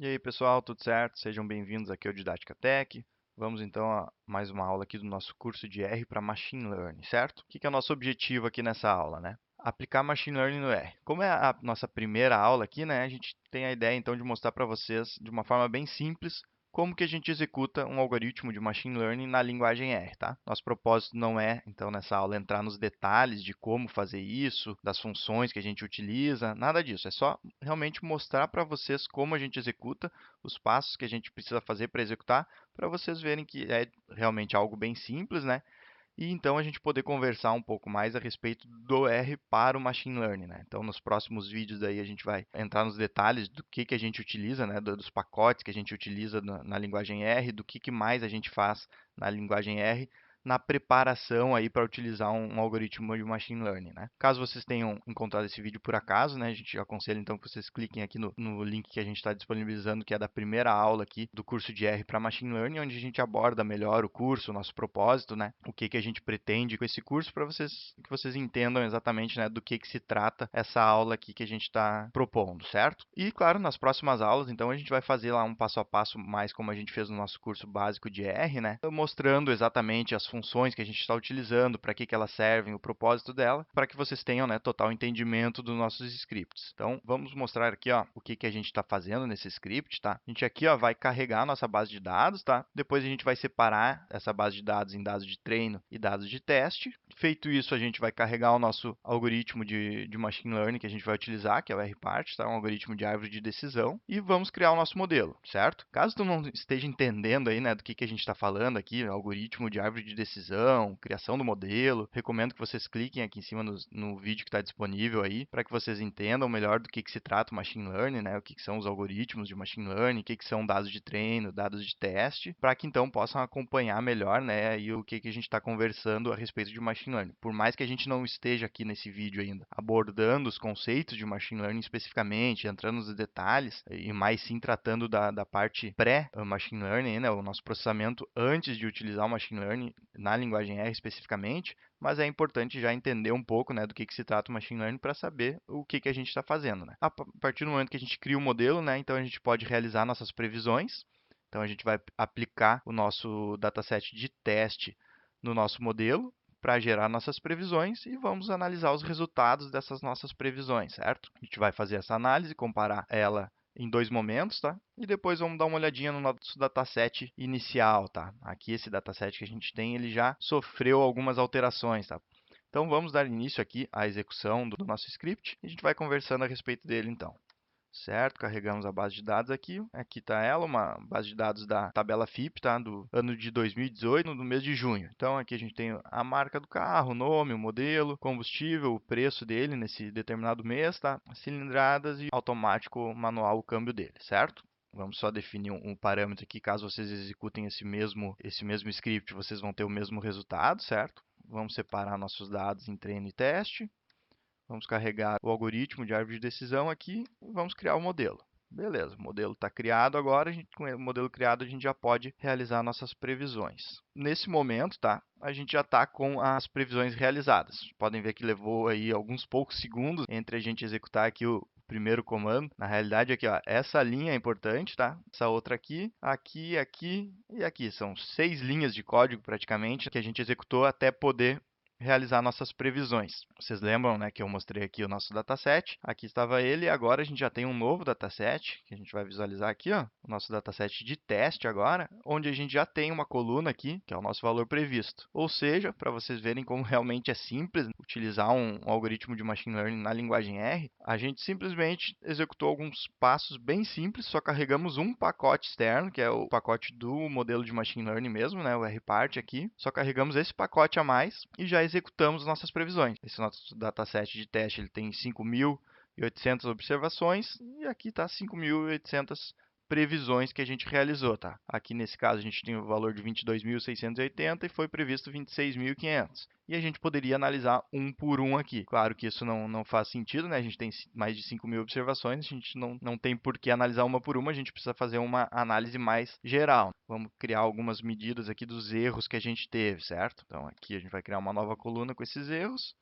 E aí, pessoal, tudo certo? Sejam bem-vindos aqui ao Didática Tech. Vamos então a mais uma aula aqui do nosso curso de R para Machine Learning, certo? O que é o nosso objetivo aqui nessa aula, né? Aplicar Machine Learning no R. Como é a nossa primeira aula aqui, né, a gente tem a ideia então de mostrar para vocês de uma forma bem simples como que a gente executa um algoritmo de Machine Learning na linguagem R, tá? Nosso propósito não é, então, nessa aula, entrar nos detalhes de como fazer isso, das funções que a gente utiliza, nada disso. É só realmente mostrar para vocês como a gente executa, os passos que a gente precisa fazer para executar, para vocês verem que é realmente algo bem simples, né? E então a gente poder conversar um pouco mais a respeito do R para o Machine Learning, né? Então, nos próximos vídeos aí a gente vai entrar nos detalhes do que a gente utiliza, né? Dos pacotes que a gente utiliza na linguagem R, do que mais a gente faz na linguagem R, na preparação aí para utilizar um algoritmo de Machine Learning, né? Caso vocês tenham encontrado esse vídeo por acaso, né? A gente aconselha então que vocês cliquem aqui no link que a gente está disponibilizando, que é da primeira aula aqui do curso de R para Machine Learning, onde a gente aborda melhor o curso, o nosso propósito, né? O que a gente pretende com esse curso para que vocês entendam exatamente, né, do que se trata essa aula aqui que a gente está propondo, certo? E claro, nas próximas aulas, então a gente vai fazer lá um passo a passo mais como a gente fez no nosso curso básico de R, né? Mostrando exatamente as funções que a gente está utilizando, para que elas servem, o propósito dela, para que vocês tenham, né, total entendimento dos nossos scripts. Então, vamos mostrar aqui, ó, o que a gente está fazendo nesse script, tá? A gente aqui, ó, vai carregar a nossa base de dados, tá? Depois a gente vai separar essa base de dados em dados de treino e dados de teste. Feito isso, a gente vai carregar o nosso algoritmo de Machine Learning que a gente vai utilizar, que é o RPart, tá? Um algoritmo de árvore de decisão, e vamos criar o nosso modelo, certo? Caso tu não esteja entendendo aí, né, do que a gente está falando aqui, algoritmo de árvore de decisão, criação do modelo, recomendo que vocês cliquem aqui em cima no vídeo que está disponível aí, para que vocês entendam melhor do que se trata o Machine Learning, né, o que são os algoritmos de Machine Learning, o que são dados de treino, dados de teste, para que então possam acompanhar melhor, né, e o que a gente está conversando a respeito de Machine Learning. Por mais que a gente não esteja aqui nesse vídeo ainda abordando os conceitos de Machine Learning especificamente, entrando nos detalhes, e mais sim tratando da parte pré-Machine Learning, né, o nosso processamento antes de utilizar o Machine Learning na linguagem R especificamente, mas é importante já entender um pouco, né, do que se trata o Machine Learning para saber o que a gente está fazendo, né. A partir do momento que a gente cria o modelo, né, então a gente pode realizar nossas previsões. Então, a gente vai aplicar o nosso dataset de teste no nosso modelo para gerar nossas previsões e vamos analisar os resultados dessas nossas previsões, certo? A gente vai fazer essa análise, comparar ela em dois momentos, tá? E depois vamos dar uma olhadinha no nosso dataset inicial, tá? Aqui esse dataset que a gente tem, ele já sofreu algumas alterações, tá? Então vamos dar início aqui à execução do nosso script e a gente vai conversando a respeito dele então. Certo, carregamos a base de dados aqui. Aqui está ela, uma base de dados da tabela FIP, tá? Do ano de 2018, no mês de junho. Então, aqui a gente tem a marca do carro, o nome, o modelo, combustível, o preço dele nesse determinado mês, tá? Cilindradas e automático manual o câmbio dele, certo? Vamos só definir um parâmetro aqui, caso vocês executem esse mesmo script, vocês vão ter o mesmo resultado, certo? Vamos separar nossos dados em treino e teste. Vamos carregar o algoritmo de árvore de decisão aqui e vamos criar o modelo. Beleza, o modelo está criado agora, com o modelo criado a gente já pode realizar nossas previsões. Nesse momento, tá, a gente já está com as previsões realizadas. Podem ver que levou aí alguns poucos segundos entre a gente executar aqui o primeiro comando. Na realidade, aqui, ó, essa linha é importante, tá? Essa outra aqui, aqui, aqui e aqui. São 6 linhas de código praticamente que a gente executou até poder realizar nossas previsões. Vocês lembram, né, que eu mostrei aqui o nosso dataset? Aqui estava ele e agora a gente já tem um novo dataset, que a gente vai visualizar aqui, ó, o nosso dataset de teste agora, onde a gente já tem uma coluna aqui, que é o nosso valor previsto. Ou seja, para vocês verem como realmente é simples utilizar um algoritmo de machine learning na linguagem R, a gente simplesmente executou alguns passos bem simples, só carregamos um pacote externo, que é o pacote do modelo de machine learning mesmo, né, o RPart aqui. Só carregamos esse pacote a mais e já executamos nossas previsões. Esse nosso dataset de teste ele tem 5.800 observações e aqui está 5.800 previsões que a gente realizou, tá? Aqui nesse caso a gente tem o valor de 22.680 e foi previsto 26.500. E a gente poderia analisar um por um aqui. Claro que isso não faz sentido, né? A gente tem mais de 5.000 observações, a gente não tem por que analisar uma por uma, a gente precisa fazer uma análise mais geral. Vamos criar algumas medidas aqui dos erros que a gente teve, certo? Então aqui a gente vai criar uma nova coluna com esses erros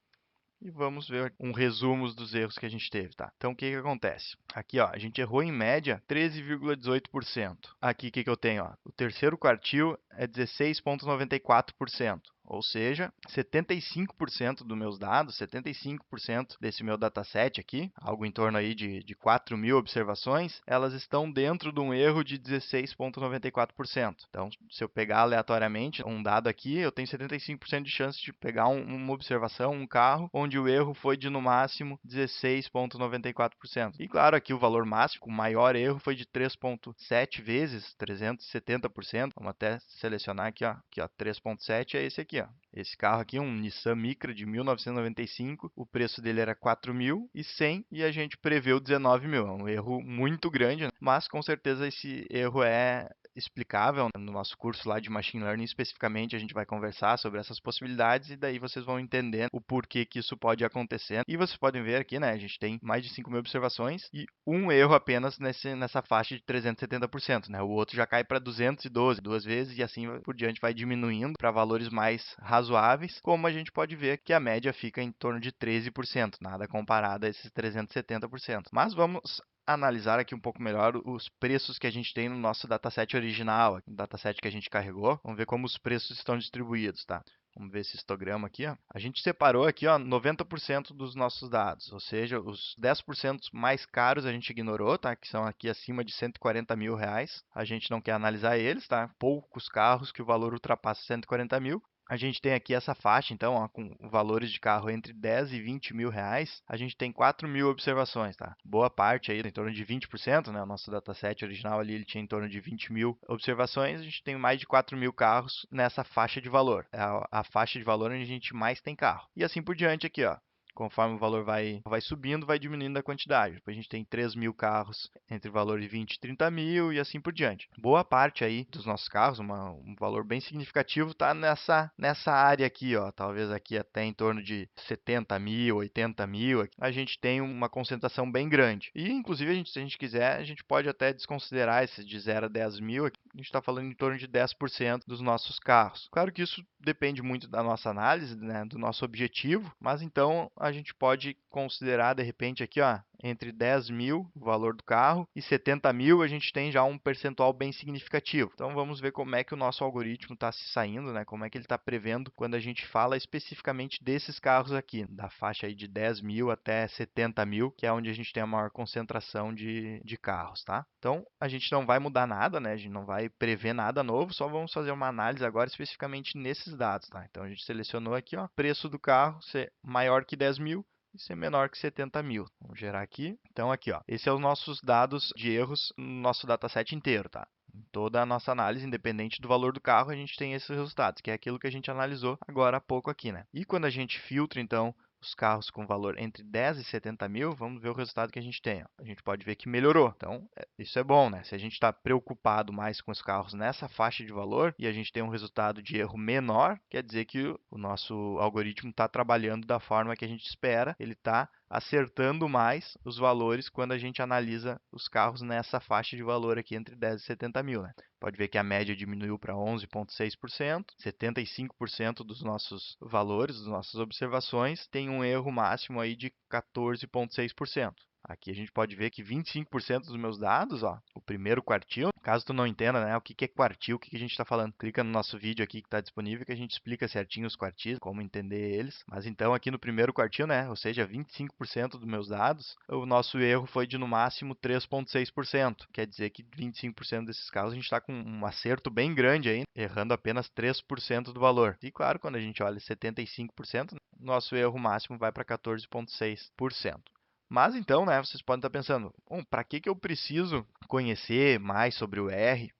e vamos ver um resumo dos erros que a gente teve, tá? Então, o que que acontece? Aqui, ó, a gente errou em média 13,18%. Aqui, o que que eu tenho? Ó? O terceiro quartil é 16,94%. Ou seja, 75% dos meus dados, 75% desse meu dataset aqui, algo em torno aí de 4.000 observações, elas estão dentro de um erro de 16,94%. Então, se eu pegar aleatoriamente um dado aqui, eu tenho 75% de chance de pegar uma observação, um carro, onde o erro foi de no máximo 16,94%. E claro, aqui o valor máximo, o maior erro foi de 3,7 vezes 370%. Vamos até selecionar aqui, ó, 3,7 é esse aqui. Esse carro aqui, um Nissan Micra de 1995, o preço dele era 4.100 e a gente preveu 19.000. É um erro muito grande, né? Mas com certeza esse erro é explicável. No nosso curso lá de Machine Learning, especificamente, a gente vai conversar sobre essas possibilidades e daí vocês vão entender o porquê que isso pode acontecer. E vocês podem ver aqui, né, a gente tem mais de 5.000 observações e um erro apenas nessa faixa de 370%, né? O outro já cai para 212, duas vezes, e assim por diante vai diminuindo para valores mais razoáveis, como a gente pode ver que a média fica em torno de 13%, nada comparado a esses 370%. Mas vamos analisar aqui um pouco melhor os preços que a gente tem no nosso dataset original, no dataset que a gente carregou. Vamos ver como os preços estão distribuídos, tá? Vamos ver esse histograma aqui, ó. A gente separou aqui, ó, 90% dos nossos dados, ou seja, os 10% mais caros a gente ignorou, tá? Que são aqui acima de 140 mil reais. A gente não quer analisar eles, tá? Poucos carros que o valor ultrapassa 140 mil. A gente tem aqui essa faixa, então, ó, com valores de carro entre 10 e 20 mil reais, a gente tem 4.000 observações, tá? Boa parte aí, em torno de 20%, né? O nosso dataset original ali, ele tinha em torno de 20.000 observações, a gente tem mais de 4.000 carros nessa faixa de valor. É a faixa de valor onde a gente mais tem carro. E assim por diante aqui, ó. Conforme o valor vai subindo, vai diminuindo a quantidade. Depois a gente tem 3.000 carros entre o valor de 20 e 30 mil e assim por diante. Boa parte aí dos nossos carros, um valor bem significativo, está nessa área aqui, ó. Talvez aqui até em torno de 70 mil, 80 mil. A gente tem uma concentração bem grande. E, inclusive, se a gente quiser, a gente pode até desconsiderar esse de 0 a 10 mil. A gente está falando em torno de 10% dos nossos carros. Claro que isso depende muito da nossa análise, né, do nosso objetivo, mas então a gente pode considerar, de repente, aqui, ó, entre 10 mil, o valor do carro, e 70 mil, a gente tem já um percentual bem significativo. Então, vamos ver como é que o nosso algoritmo está se saindo, né? Como é que ele está prevendo quando a gente fala especificamente desses carros aqui, da faixa aí de 10 mil até 70 mil, que é onde a gente tem a maior concentração de carros, tá? Então, a gente não vai mudar nada, né? A gente não vai prever nada novo, só vamos fazer uma análise agora especificamente nesses dados, tá? Então, a gente selecionou aqui, ó, preço do carro ser maior que 10 mil, e ser menor que 70 mil. Vamos gerar aqui. Então, aqui, ó, esses são os nossos dados de erros no nosso dataset inteiro, tá? Em toda a nossa análise, independente do valor do carro, a gente tem esses resultados, que é aquilo que a gente analisou agora há pouco aqui, né? E quando a gente filtra, então, os carros com valor entre 10 e 70 mil, vamos ver o resultado que a gente tem. Ó. A gente pode ver que melhorou. Então, isso é bom, né? Se a gente está preocupado mais com os carros nessa faixa de valor e a gente tem um resultado de erro menor, quer dizer que o nosso algoritmo está trabalhando da forma que a gente espera, ele está acertando mais os valores quando a gente analisa os carros nessa faixa de valor aqui entre 10 e 70 mil. Né? Pode ver que a média diminuiu para 11,6%, 75% dos nossos valores, das nossas observações, tem um erro máximo aí de 14,6%. Aqui a gente pode ver que 25% dos meus dados, ó, o primeiro quartil, caso tu não entenda, né, o que é quartil, o que a gente está falando, clica no nosso vídeo aqui que está disponível que a gente explica certinho os quartis, como entender eles. Mas então aqui no primeiro quartil, né, ou seja, 25% dos meus dados, o nosso erro foi de no máximo 3,6%. Quer dizer que 25% desses casos a gente está com um acerto bem grande aí, errando apenas 3% do valor. E claro, quando a gente olha 75%, nosso erro máximo vai para 14,6%. Mas então, né, vocês podem estar pensando, para que eu preciso conhecer mais sobre o R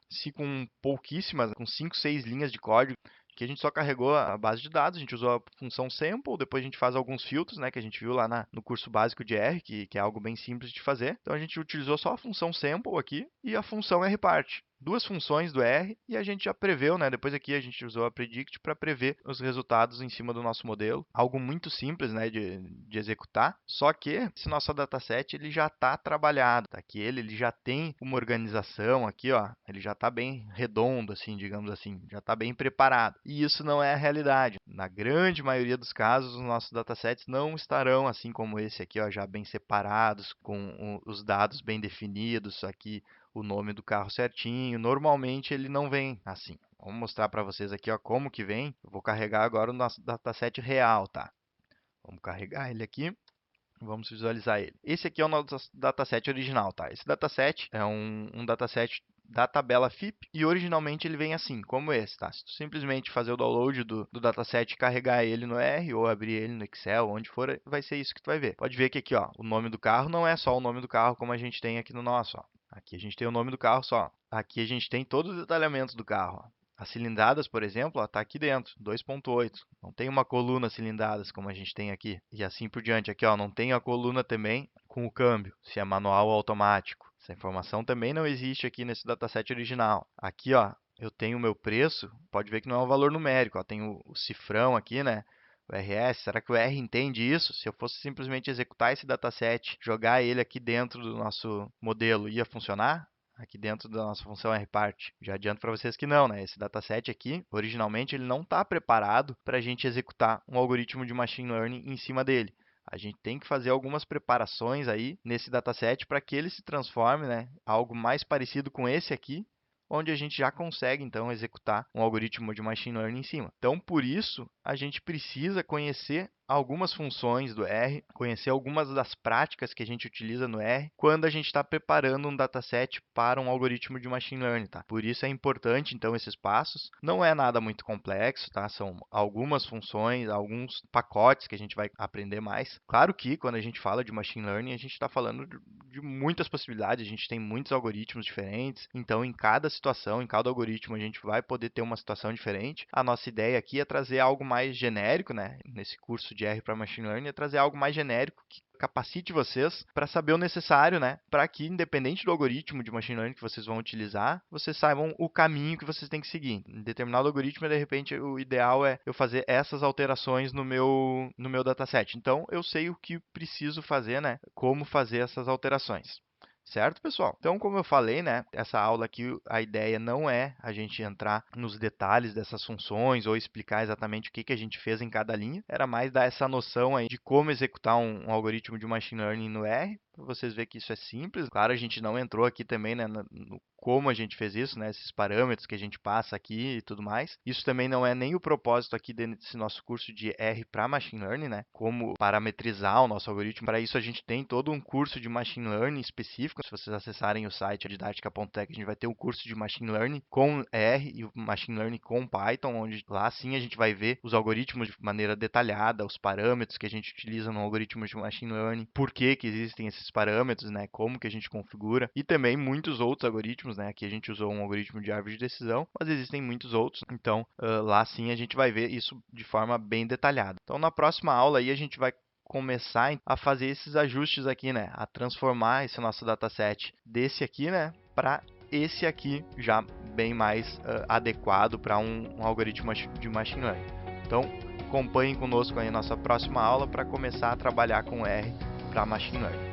se com pouquíssimas, com 5, 6 linhas de código, que a gente só carregou a base de dados, a gente usou a função sample, depois a gente faz alguns filtros, né, que a gente viu lá no curso básico de R, que é algo bem simples de fazer. Então a gente utilizou só a função sample aqui e a função rpart. duas funções do R e a gente já preveu, né? Depois aqui a gente usou a predict para prever os resultados em cima do nosso modelo. Algo muito simples, né, de executar. Só que esse nosso dataset ele já está trabalhado, tá? Que ele já tem uma organização aqui, ó. Ele já está bem redondo, assim, digamos assim, já está bem preparado. E isso não é a realidade. Na grande maioria dos casos, os nossos datasets não estarão assim como esse aqui, ó, já bem separados, com os dados bem definidos, aqui o nome do carro certinho. Normalmente ele não vem assim. Vamos mostrar para vocês aqui, ó, como que vem. Eu vou carregar agora o nosso dataset real, tá? Vamos carregar ele aqui. Vamos visualizar ele. Esse aqui é o nosso dataset original, tá? Esse dataset é um dataset da tabela FIP e originalmente ele vem assim, como esse, tá? Se tu simplesmente fazer o download do dataset e carregar ele no R ou abrir ele no Excel, onde for, vai ser isso que tu vai ver. Pode ver que aqui, ó, o nome do carro não é só o nome do carro como a gente tem aqui no nosso, ó. Aqui a gente tem o nome do carro só. Aqui a gente tem todo o detalhamento do carro, ó. As cilindradas, por exemplo, está aqui dentro, 2.8. Não tem uma coluna cilindradas como a gente tem aqui. E assim por diante. Aqui, ó, não tem a coluna também com o câmbio, se é manual ou automático. Essa informação também não existe aqui nesse dataset original. Aqui, ó, eu tenho o meu preço. Pode ver que não é um valor numérico. Ó, tem o cifrão aqui, né? O RS, será que o R entende isso? Se eu fosse simplesmente executar esse dataset, jogar ele aqui dentro do nosso modelo, ia funcionar? Aqui dentro da nossa função rpart. Já adianto para vocês que não, né? Esse dataset aqui, originalmente, ele não está preparado para a gente executar um algoritmo de machine learning em cima dele. A gente tem que fazer algumas preparações aí nesse dataset para que ele se transforme, né, algo mais parecido com esse aqui, onde a gente já consegue, então, executar um algoritmo de machine learning em cima. Então, por isso, a gente precisa conhecer algumas funções do R, conhecer algumas das práticas que a gente utiliza no R quando a gente está preparando um dataset para um algoritmo de machine learning, tá? Por isso é importante, então, esses passos. Não é nada muito complexo, tá? São algumas funções, alguns pacotes que a gente vai aprender mais. Claro que, quando a gente fala de machine learning, a gente está falando de muitas possibilidades, a gente tem muitos algoritmos diferentes, então, em cada situação, em cada algoritmo, a gente vai poder ter uma situação diferente. A nossa ideia aqui é trazer algo mais genérico, né? Nesse curso de R para Machine Learning, é trazer algo mais genérico que capacite vocês para saber o necessário, né? Para que, independente do algoritmo de Machine Learning que vocês vão utilizar, vocês saibam o caminho que vocês têm que seguir. Em determinado algoritmo, de repente, o ideal é eu fazer essas alterações no meu dataset. Então, eu sei o que preciso fazer, né? Como fazer essas alterações. Certo, pessoal? Então, como eu falei, né, essa aula aqui, a ideia não é a gente entrar nos detalhes dessas funções ou explicar exatamente o que a gente fez em cada linha. Era mais dar essa noção aí de como executar um algoritmo de machine learning no R, para vocês verem que isso é simples. Claro, a gente não entrou aqui também, né, no como a gente fez isso, né, esses parâmetros que a gente passa aqui e tudo mais. Isso também não é nem o propósito aqui desse nosso curso de R para Machine Learning, né, como parametrizar o nosso algoritmo. Para isso, a gente tem todo um curso de Machine Learning específico. Se vocês acessarem o site didática.tech, a gente vai ter um curso de Machine Learning com R e Machine Learning com Python, onde lá sim a gente vai ver os algoritmos de maneira detalhada, os parâmetros que a gente utiliza no algoritmo de Machine Learning, por que existem esses parâmetros, né, como que a gente configura, e também muitos outros algoritmos, né, aqui a gente usou um algoritmo de árvore de decisão, mas existem muitos outros, então lá sim a gente vai ver isso de forma bem detalhada. Então na próxima aula aí a gente vai começar a fazer esses ajustes aqui, né, a transformar esse nosso dataset desse aqui, né, para esse aqui já bem mais adequado para um algoritmo de machine learning. Então acompanhem conosco aí a nossa próxima aula para começar a trabalhar com R para machine learning.